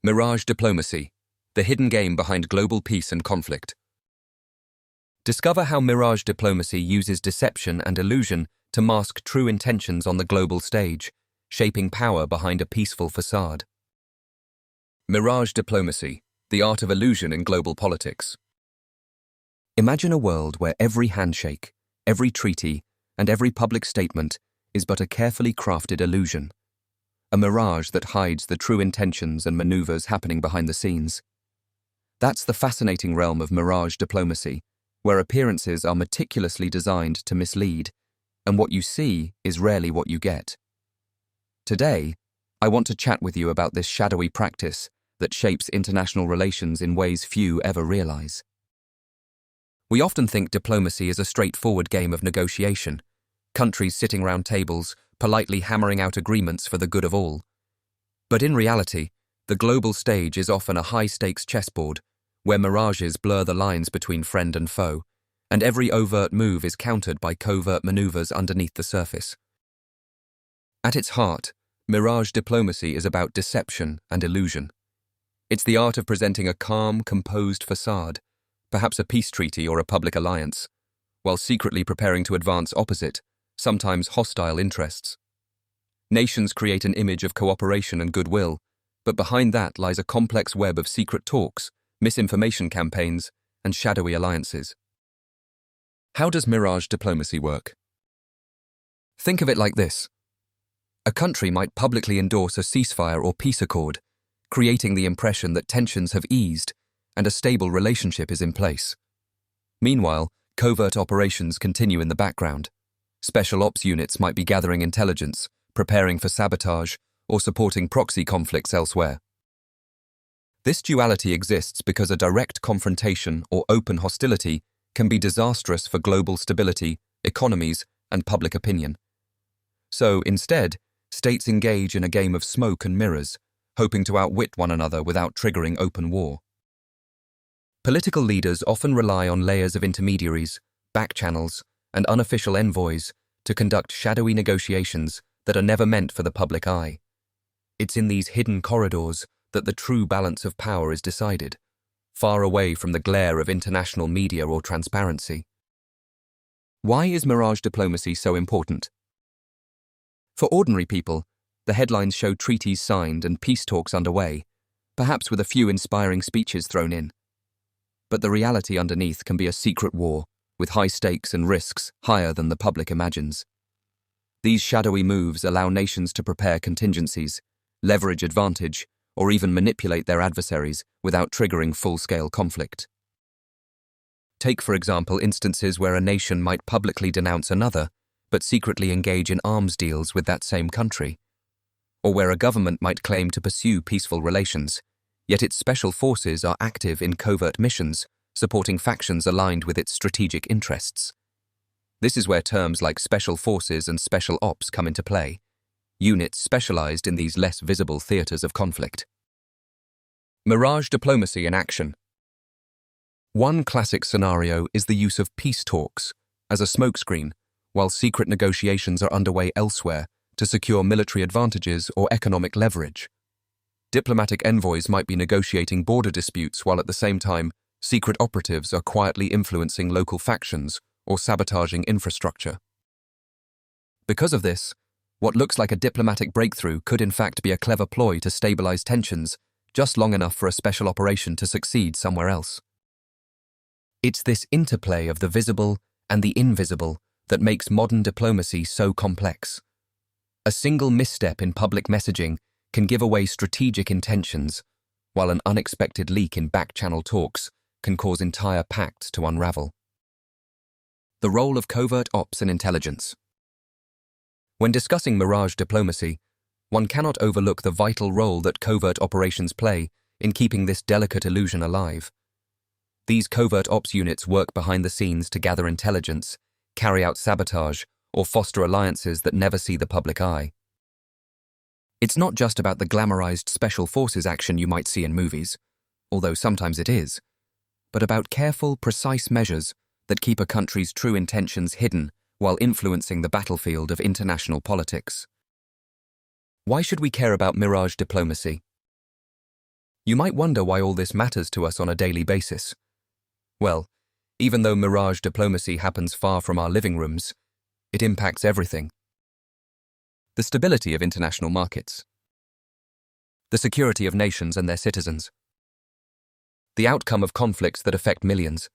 Mirage Diplomacy, the hidden game behind global peace and conflict. Discover how Mirage Diplomacy uses deception and illusion to mask true intentions on the global stage, shaping power behind a peaceful facade. Mirage Diplomacy, the art of illusion in global politics. Imagine a world where every handshake, every treaty, and every public statement is but a carefully crafted illusion. A mirage that hides the true intentions and manoeuvres happening behind the scenes. That's the fascinating realm of Mirage Diplomacy, where appearances are meticulously designed to mislead, and what you see is rarely what you get. Today, I want to chat with you about this shadowy practice that shapes international relations in ways few ever realize. We often think diplomacy is a straightforward game of negotiation, countries sitting round tables, politely hammering out agreements for the good of all. But in reality, the global stage is often a high-stakes chessboard, where mirages blur the lines between friend and foe, and every overt move is countered by covert manoeuvres underneath the surface. At its heart, Mirage Diplomacy is about deception and illusion. It's the art of presenting a calm, composed facade, perhaps a peace treaty or a public alliance, while secretly preparing to advance opposite, sometimes hostile interests. Nations create an image of cooperation and goodwill, but behind that lies a complex web of secret talks, misinformation campaigns, and shadowy alliances. How does Mirage Diplomacy work? Think of it like this. A country might publicly endorse a ceasefire or peace accord, creating the impression that tensions have eased and a stable relationship is in place. Meanwhile, covert operations continue in the background. Special ops units might be gathering intelligence, preparing for sabotage, or supporting proxy conflicts elsewhere. This duality exists because a direct confrontation or open hostility can be disastrous for global stability, economies, and public opinion. So, instead, states engage in a game of smoke and mirrors, hoping to outwit one another without triggering open war. Political leaders often rely on layers of intermediaries, backchannels, and unofficial envoys to conduct shadowy negotiations that are never meant for the public eye. It's in these hidden corridors that the true balance of power is decided, far away from the glare of international media or transparency. Why is Mirage Diplomacy so important? For ordinary people, the headlines show treaties signed and peace talks underway, perhaps with a few inspiring speeches thrown in. But the reality underneath can be a secret war, with high stakes and risks higher than the public imagines. These shadowy moves allow nations to prepare contingencies, leverage advantage, or even manipulate their adversaries without triggering full-scale conflict. Take, for example, instances where a nation might publicly denounce another, but secretly engage in arms deals with that same country. Or where a government might claim to pursue peaceful relations, yet its special forces are active in covert missions, supporting factions aligned with its strategic interests. This is where terms like special forces and special ops come into play, units specialized in these less visible theaters of conflict. Mirage Diplomacy in action. One classic scenario is the use of peace talks as a smokescreen, while secret negotiations are underway elsewhere to secure military advantages or economic leverage. Diplomatic envoys might be negotiating border disputes while at the same time secret operatives are quietly influencing local factions or sabotaging infrastructure. Because of this, what looks like a diplomatic breakthrough could in fact be a clever ploy to stabilize tensions just long enough for a special operation to succeed somewhere else. It's this interplay of the visible and the invisible that makes modern diplomacy so complex. A single misstep in public messaging can give away strategic intentions, while an unexpected leak in back-channel talks can cause entire pacts to unravel. The role of covert ops and intelligence. When discussing Mirage Diplomacy, one cannot overlook the vital role that covert operations play in keeping this delicate illusion alive. These covert ops units work behind the scenes to gather intelligence, carry out sabotage, or foster alliances that never see the public eye. It's not just about the glamorized special forces action you might see in movies, although sometimes it is, but about careful, precise measures that keep a country's true intentions hidden while influencing the battlefield of international politics. Why should we care about Mirage Diplomacy? You might wonder why all this matters to us on a daily basis. Well, even though Mirage Diplomacy happens far from our living rooms, it impacts everything. The stability of international markets. The security of nations and their citizens. The outcome of conflicts that affect millions.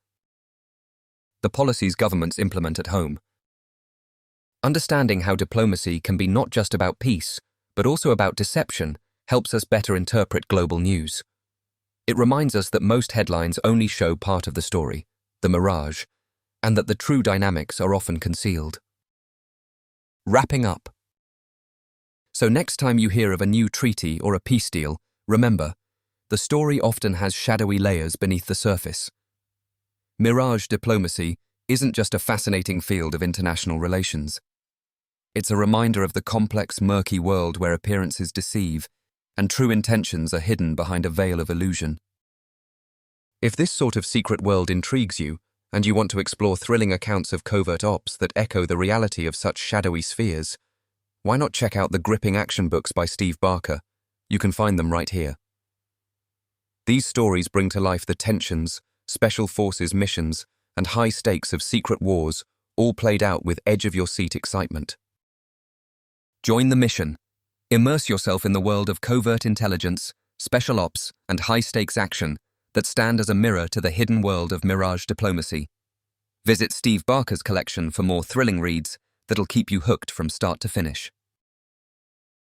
The policies governments implement at home. Understanding how diplomacy can be not just about peace, but also about deception, helps us better interpret global news. It reminds us that most headlines only show part of the story, the mirage, and that the true dynamics are often concealed. Wrapping up. So next time you hear of a new treaty or a peace deal, remember, the story often has shadowy layers beneath the surface. Mirage diplomacy isn't just a fascinating field of international relations. It's a reminder of the complex, murky world where appearances deceive and true intentions are hidden behind a veil of illusion. If this sort of secret world intrigues you, and you want to explore thrilling accounts of covert ops that echo the reality of such shadowy spheres, why not check out the gripping action books by Steve Barker? You can find them right here. These stories bring to life the tensions, special forces missions, and high stakes of secret wars, all played out with edge-of-your-seat excitement. Join the mission. Immerse yourself in the world of covert intelligence, special ops, and high-stakes action that stand as a mirror to the hidden world of Mirage diplomacy. Visit Steve Barker's collection for more thrilling reads that'll keep you hooked from start to finish.